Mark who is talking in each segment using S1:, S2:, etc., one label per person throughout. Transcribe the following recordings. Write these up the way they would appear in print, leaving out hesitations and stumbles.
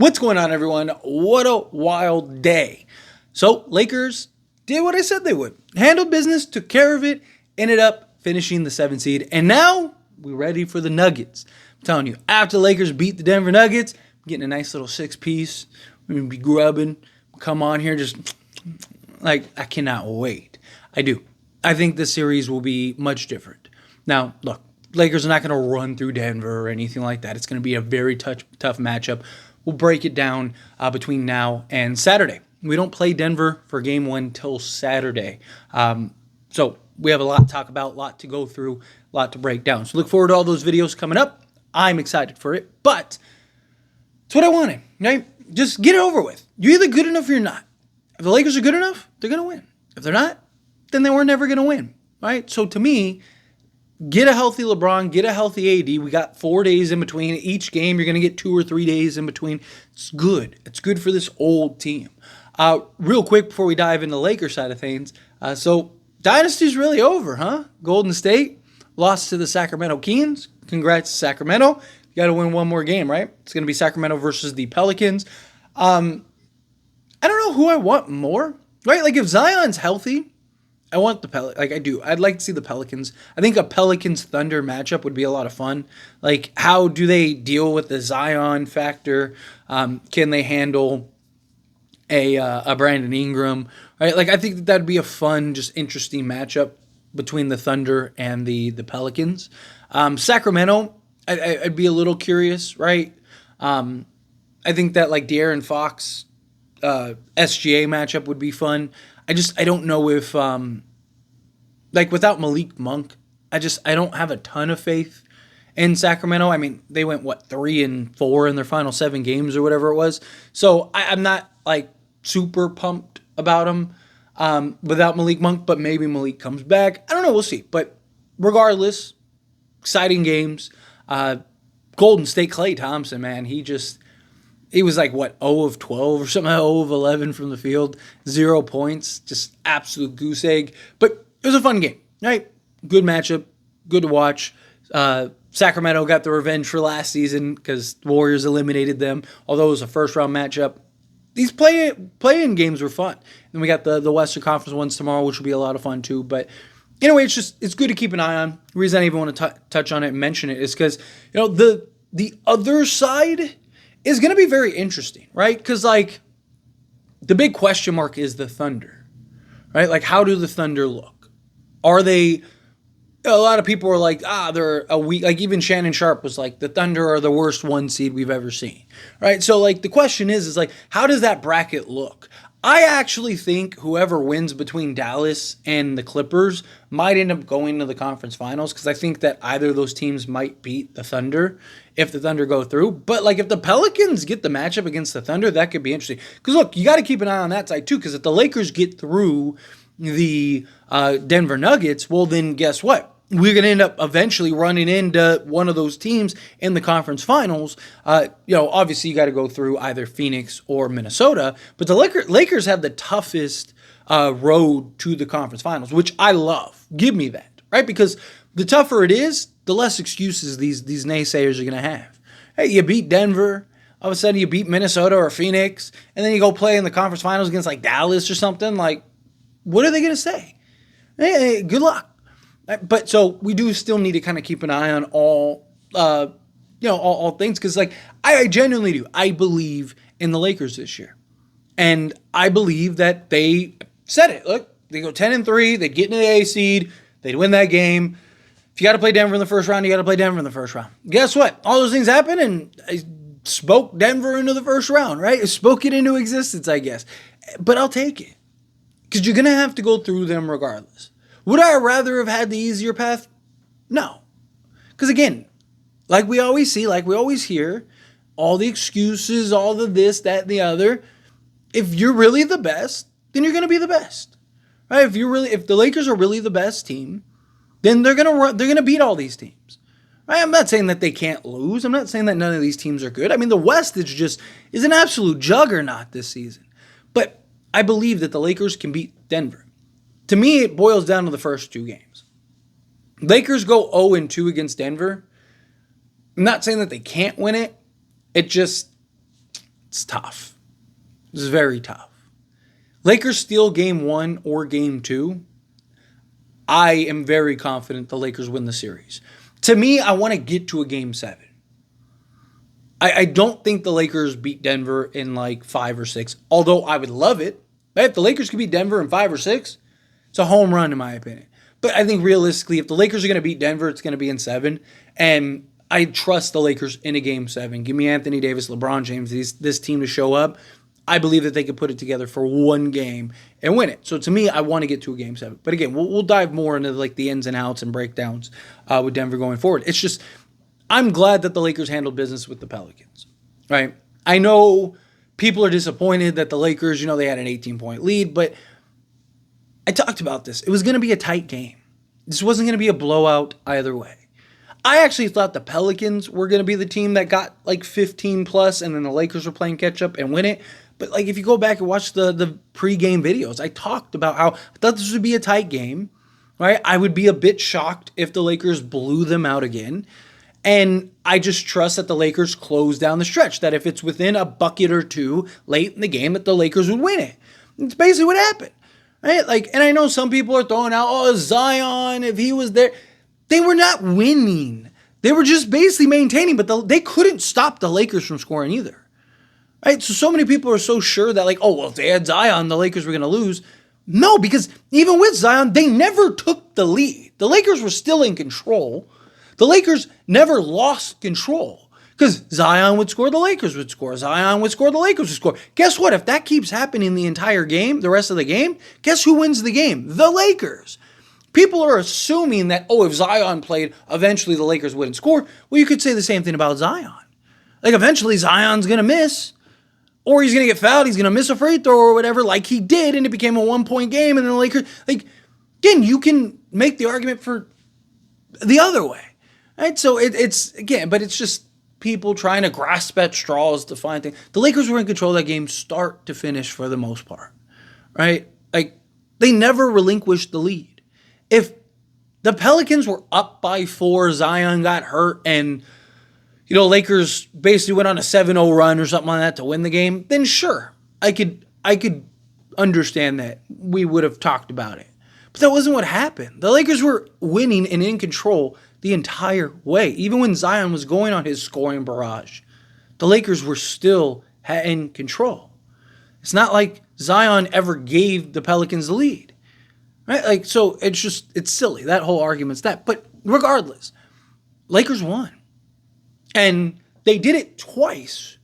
S1: What's going on, everyone? What a wild day. So, Lakers did what I said they would. Handled business, took care of it, ended up finishing the 7th seed. And now we're ready for the Nuggets. I'm telling you, after the Lakers beat the Denver Nuggets, I'm getting a nice little 6-piece. We're going to be grubbing. Come on here, just like, I cannot wait. I do. I think this series will be much different. Now, look, Lakers are not going to run through Denver or anything like that. It's going to be a very tough matchup. We'll break it down between now and Saturday. We don't play Denver for game one till Saturday. So we have a lot to talk about, a lot to go through, a lot to break down. So look forward to all those videos coming up. I'm excited for it, but it's what I wanted, right? Just get it over with. You're either good enough or you're not. If the Lakers are good enough, they're going to win. If they're not, then they were never going to win, right? So to me, get a healthy LeBron, get a healthy AD. We got 4 days in between. Each game, you're going to get 2 or 3 days in between. It's good. It's good for this old team. Real quick before we dive into the Lakers side of things. So Dynasty's really over, huh? Golden State lost to the Sacramento Kings. Congrats, Sacramento. You got to win one more game, right? It's going to be Sacramento versus the Pelicans. I don't know who I want more, right? Like if Zion's healthy, I want the Pelicans. Like I do. I'd like to see the Pelicans. I think a Pelicans-Thunder matchup would be a lot of fun. Like how do they deal with the Zion factor? Can they handle a Brandon Ingram? Right? Like I think that'd be a fun, just interesting matchup between the Thunder and the Pelicans. Sacramento, I'd be a little curious, right? I think that like De'Aaron Fox SGA matchup would be fun. I don't know if like without Malik Monk, I don't have a ton of faith in Sacramento. I mean, they went 3-4 in their final 7 games or whatever it was. So I'm not like super pumped about them without Malik Monk, but maybe Malik comes back. I don't know, we'll see. But regardless, exciting games. Golden State Klay Thompson, man, he was like, 0 of 12 or something, 0 of 11 from the field, 0 points, just absolute goose egg. But it was a fun game, right? Good matchup, good to watch. Sacramento got the revenge for last season because the Warriors eliminated them, although it was a first-round matchup. These play-in games were fun. Then we got the Western Conference ones tomorrow, which will be a lot of fun too. But anyway, it's good to keep an eye on. The reason I even want to touch on it and mention it is because the other side is going to be very interesting, right? Because, like, the big question mark is the Thunder, right? Like, how do the Thunder look? Are they – a lot of people are like, they're a weak – like, even Shannon Sharp was like, the Thunder are the worst 1 seed we've ever seen, right? So, like, the question is like, how does that bracket look? I actually think whoever wins between Dallas and the Clippers might end up going to the conference finals because I think that either of those teams might beat the Thunder if the Thunder go through. But, like, if the Pelicans get the matchup against the Thunder, that could be interesting. Because, look, you got to keep an eye on that side, too, because if the Lakers get through the Denver Nuggets, well, then guess what? We're going to end up eventually running into one of those teams in the conference finals. Obviously you got to go through either Phoenix or Minnesota, but the Lakers have the toughest road to the conference finals, which I love. Give me that, right? Because the tougher it is, the less excuses these naysayers are going to have. Hey, you beat Denver. All of a sudden you beat Minnesota or Phoenix, and then you go play in the conference finals against like Dallas or something. Like, what are they going to say? Hey, good luck. But so we do still need to kind of keep an eye on all things because, like, I genuinely do. I believe in the Lakers this year, and I believe that they said it. Look, they go 10-3. They get into the A seed. They'd win that game. If you got to play Denver in the first round, you got to play Denver in the first round. Guess what? All those things happen, and I spoke Denver into the first round, right? I spoke it into existence, I guess. But I'll take it because you're gonna have to go through them regardless. Would I rather have had the easier path? No. Because again, like we always see, like we always hear, all the excuses, all the this, that, and the other. If you're really the best, then you're going to be the best. Right? If the Lakers are really the best team, then they're going to beat all these teams. Right? I'm not saying that they can't lose. I'm not saying that none of these teams are good. I mean, the West is an absolute juggernaut this season. But I believe that the Lakers can beat Denver. To me, it boils down to the first 2 games. Lakers go 0-2 against Denver. I'm not saying that they can't win it. It just, It's tough. It's very tough. Lakers steal game 1 or game 2. I am very confident the Lakers win the series. To me, I want to get to a game 7. I don't think the Lakers beat Denver in like 5 or 6, although I would love it. If the Lakers could beat Denver in 5 or 6, it's a home run in my opinion. But I think realistically, if the Lakers are going to beat Denver, it's going to be in 7. And I trust the Lakers in a game 7. Give me Anthony Davis, LeBron James, this team to show up. I believe that they could put it together for one game and win it. So to me, I want to get to a game 7. But again, we'll dive more into like the ins and outs and breakdowns with Denver going forward. It's just, I'm glad that the Lakers handled business with the Pelicans, right? I know people are disappointed that the Lakers, they had an 18-point lead, but I talked about this. It was going to be a tight game. This wasn't going to be a blowout either way. I actually thought the Pelicans were going to be the team that got like 15 plus, and then the Lakers were playing catch up and win it. But like if you go back and watch the pregame videos, I talked about how I thought this would be a tight game, right? I would be a bit shocked if the Lakers blew them out again. And I just trust that the Lakers close down the stretch, that if it's within a bucket or two late in the game, that the Lakers would win it. It's basically what happened, right? Like, and I know some people are throwing out, Zion, if he was there. They were not winning. They were just basically maintaining, but they couldn't stop the Lakers from scoring either, right? So many people are so sure that if they had Zion, the Lakers were going to lose. No, because even with Zion, they never took the lead. The Lakers were still in control. The Lakers never lost control because Zion would score, the Lakers would score. Zion would score, the Lakers would score. Guess what? If that keeps happening the entire game, the rest of the game, guess who wins the game? The Lakers. People are assuming that, if Zion played, eventually the Lakers wouldn't score. Well, you could say the same thing about Zion. Like eventually Zion's going to miss, or he's going to get fouled, he's going to miss a free throw or whatever like he did, and it became a 1-point game, and then the Lakers, again, you can make the argument for the other way. Right, so it's just people trying to grasp at straws to find things. The Lakers were in control of that game start to finish for the most part, right? Like, they never relinquished the lead. If the Pelicans were up by 4, Zion got hurt, and, Lakers basically went on a 7-0 run or something like that to win the game, then sure, I could understand that. We would have talked about it. But that wasn't what happened. The Lakers were winning and in control the entire way. Even when Zion was going on his scoring barrage, the Lakers were still in control. It's not like Zion ever gave the Pelicans the lead, right? So it's silly. That whole argument's that. But regardless, Lakers won. And they did it twice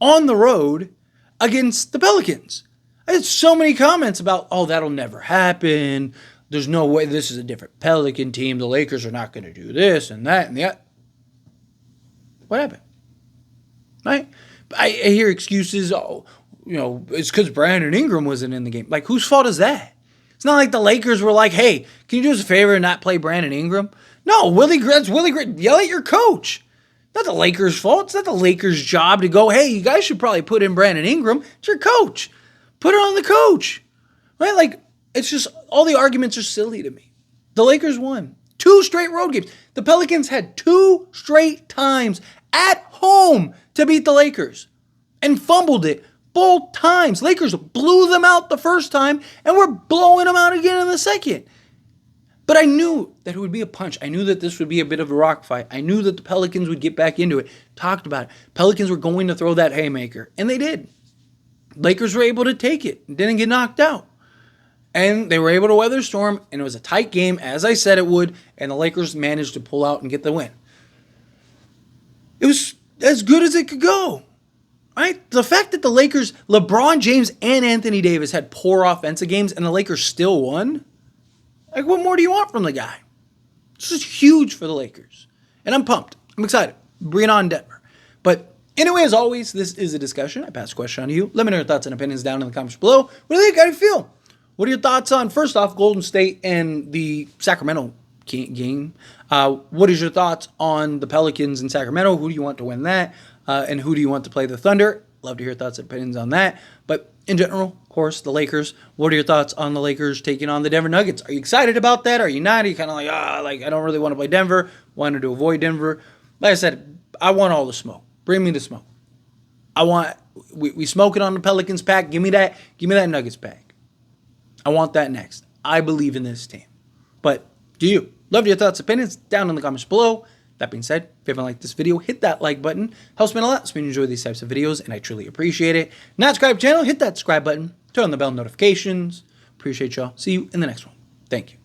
S1: on the road against the Pelicans. I had so many comments about, that'll never happen. There's no way, this is a different Pelican team. The Lakers are not going to do this and that and that. What happened? Right? I hear excuses. It's because Brandon Ingram wasn't in the game. Like, whose fault is that? It's not like the Lakers were like, hey, can you do us a favor and not play Brandon Ingram? No, that's Willie Green. Yell at your coach. Not the Lakers' fault. It's not the Lakers' job to go, hey, you guys should probably put in Brandon Ingram. It's your coach. Put it on the coach. Right? It's just, all the arguments are silly to me. The Lakers won 2 straight road games. The Pelicans had 2 straight times at home to beat the Lakers and fumbled it both times. Lakers blew them out the first time and were blowing them out again in the second. But I knew that it would be a punch. I knew that this would be a bit of a rock fight. I knew that the Pelicans would get back into it. Talked about it. Pelicans were going to throw that haymaker, and they did. Lakers were able to take it and didn't get knocked out. And they were able to weather the storm, and it was a tight game, as I said it would, and the Lakers managed to pull out and get the win. It was as good as it could go, right? The fact that the Lakers, LeBron James and Anthony Davis had poor offensive games, and the Lakers still won, what more do you want from the guy? This is huge for the Lakers, and I'm pumped. I'm excited. Bring it on, Denver. But anyway, as always, this is a discussion. I pass the question on to you. Let me know your thoughts and opinions down in the comments below. What do you think? How do you feel? What are your thoughts on, first off, Golden State and the Sacramento game? What is your thoughts on the Pelicans in Sacramento? Who do you want to win that? And who do you want to play the Thunder? Love to hear thoughts and opinions on that. But in general, of course, the Lakers. What are your thoughts on the Lakers taking on the Denver Nuggets? Are you excited about that? Are you not? Are you kind of like, I don't really want to play Denver. Wanted to avoid Denver. Like I said, I want all the smoke. Bring me the smoke. I want We smoking on the Pelicans pack. Give me that Nuggets pack. I want that next. I believe in this team. But do you? Love your thoughts, opinions down in the comments below. That being said, if you haven't liked this video, hit that like button. Helps me a lot. Helps me enjoy these types of videos, and I truly appreciate it. Not subscribe to the channel, hit that subscribe button. Turn on the bell notifications. Appreciate y'all. See you in the next one. Thank you.